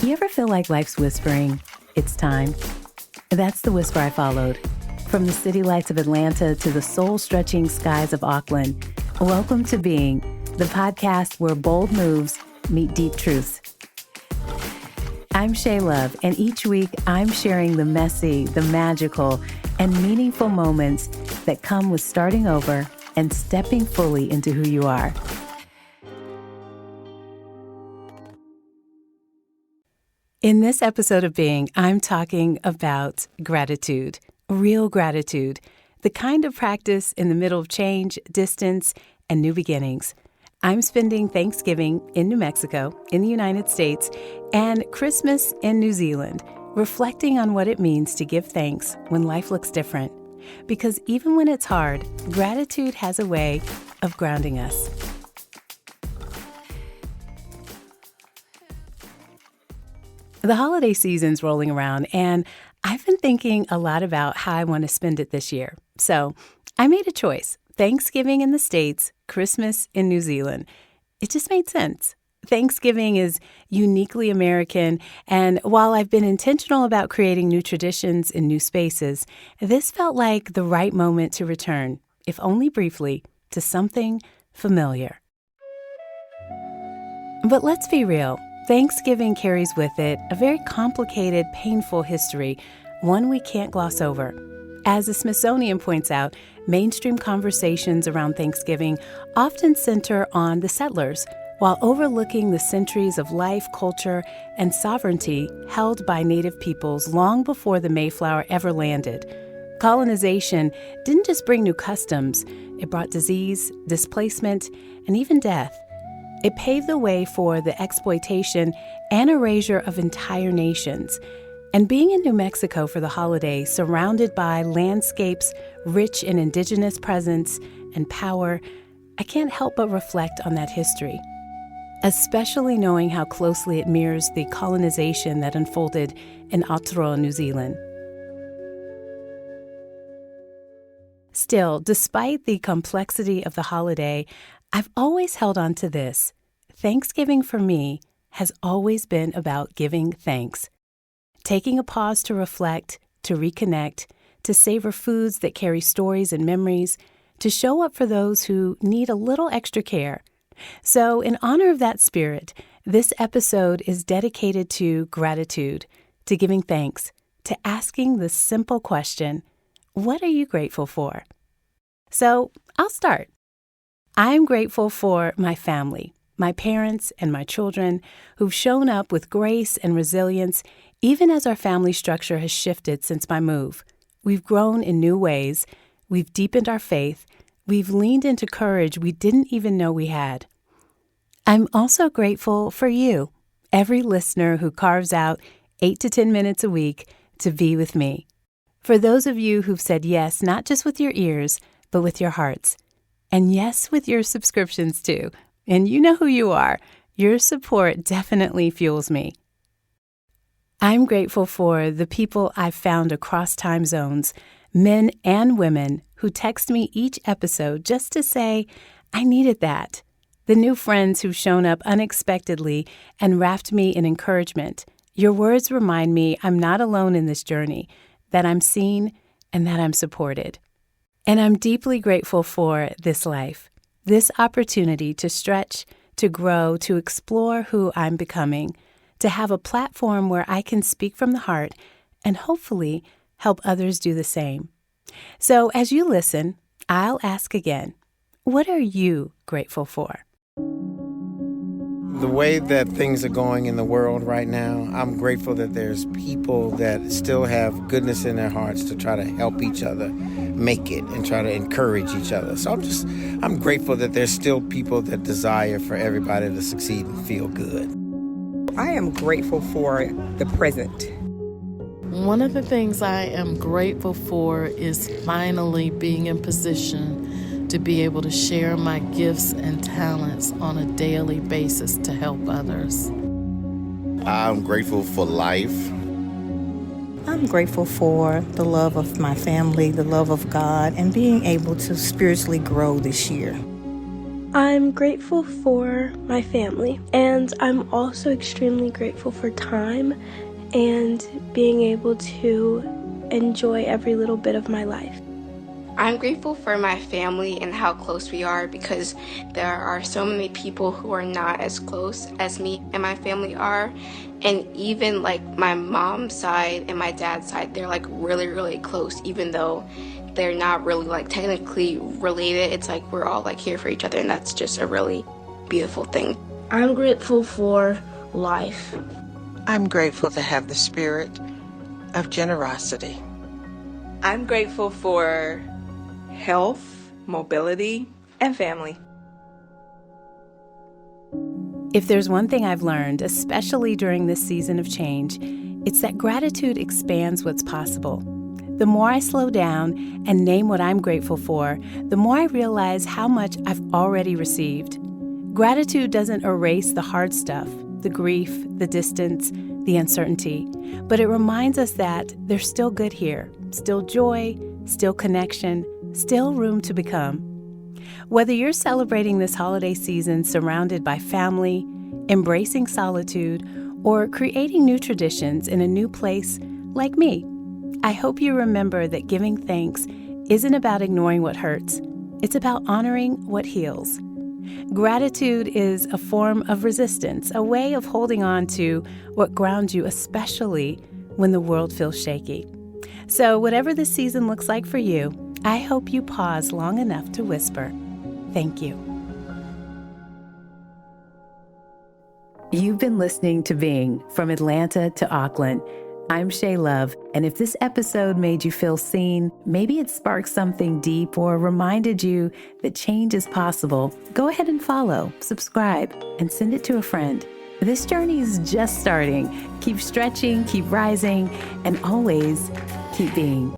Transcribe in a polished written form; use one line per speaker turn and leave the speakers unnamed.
You ever feel like life's whispering, "It's time"? That's the whisper I followed. From the city lights of Atlanta to the soul-stretching skies of Auckland, welcome to Being, the podcast where bold moves meet deep truths. I'm Shea Love, and each week I'm sharing the messy, the magical, and meaningful moments that come with starting over and stepping fully into who you are. In this episode of Being, I'm talking about gratitude, real gratitude, the kind of practice in the middle of change, distance, and new beginnings. I'm spending Thanksgiving in New Mexico, in the United States, and Christmas in New Zealand, reflecting on what it means to give thanks when life looks different. Because even when it's hard, gratitude has a way of grounding us. The holiday season's rolling around, and I've been thinking a lot about how I want to spend it this year. So I made a choice. Thanksgiving in the States, Christmas in New Zealand. It just made sense. Thanksgiving is uniquely American, and while I've been intentional about creating new traditions in new spaces, this felt like the right moment to return, if only briefly, to something familiar. But let's be real. Thanksgiving carries with it a very complicated, painful history, one we can't gloss over. As the Smithsonian points out, mainstream conversations around Thanksgiving often center on the settlers, while overlooking the centuries of life, culture, and sovereignty held by Native peoples long before the Mayflower ever landed. Colonization didn't just bring new customs, it brought disease, displacement, and even death. It paved the way for the exploitation and erasure of entire nations. And being in New Mexico for the holiday, surrounded by landscapes rich in indigenous presence and power, I can't help but reflect on that history, especially knowing how closely it mirrors the colonization that unfolded in Aotearoa, New Zealand. Still, despite the complexity of the holiday, I've always held on to this. Thanksgiving for me has always been about giving thanks. Taking a pause to reflect, to reconnect, to savor foods that carry stories and memories, to show up for those who need a little extra care. So, in honor of that spirit, this episode is dedicated to gratitude, to giving thanks, to asking the simple question, what are you grateful for? So, I'll start. I'm grateful for my family, my parents and my children, who've shown up with grace and resilience, even as our family structure has shifted since my move. We've grown in new ways. We've deepened our faith. We've leaned into courage we didn't even know we had. I'm also grateful for you, every listener who carves out 8 to 10 minutes a week to be with me. For those of you who've said yes, not just with your ears, but with your hearts. And yes, with your subscriptions too. And you know who you are. Your support definitely fuels me. I'm grateful for the people I've found across time zones, men and women who text me each episode just to say, I needed that. The new friends who've shown up unexpectedly and wrapped me in encouragement. Your words remind me I'm not alone in this journey, that I'm seen and that I'm supported. And I'm deeply grateful for this life, this opportunity to stretch, to grow, to explore who I'm becoming, to have a platform where I can speak from the heart and hopefully help others do the same. So as you listen, I'll ask again, what are you grateful for?
The way that things are going in the world right now, I'm grateful that there's people that still have goodness in their hearts to try to help each other make it and try to encourage each other. So I'm grateful that there's still people that desire for everybody to succeed and feel good.
I am grateful for the present.
One of the things I am grateful for is finally being in position to be able to share my gifts and talents on a daily basis to help others.
I'm grateful for life.
I'm grateful for the love of my family, the love of God, and being able to spiritually grow this year.
I'm grateful for my family, and I'm also extremely grateful for time and being able to enjoy every little bit of my life.
I'm grateful for my family and how close we are, because there are so many people who are not as close as me and my family are. And even like my mom's side and my dad's side, they're like really, really close, even though they're not really like technically related. It's like we're all like here for each other, and that's just a really beautiful thing.
I'm grateful for life.
I'm grateful to have the spirit of generosity.
I'm grateful for health, mobility, and family.
If there's one thing I've learned, especially during this season of change, it's that gratitude expands what's possible. The more I slow down and name what I'm grateful for, the more I realize how much I've already received. Gratitude doesn't erase the hard stuff, the grief, the distance, the uncertainty, but it reminds us that there's still good here, still joy, still connection, still room to become. Whether you're celebrating this holiday season surrounded by family, embracing solitude, or creating new traditions in a new place like me, I hope you remember that giving thanks isn't about ignoring what hurts. It's about honoring what heals. Gratitude is a form of resistance, a way of holding on to what grounds you, especially when the world feels shaky. So whatever this season looks like for you, I hope you pause long enough to whisper, thank you. You've been listening to Being from Atlanta to Auckland. I'm Shea Love, and if this episode made you feel seen, maybe it sparked something deep or reminded you that change is possible, go ahead and follow, subscribe, and send it to a friend. This journey is just starting. Keep stretching, keep rising, and always keep being.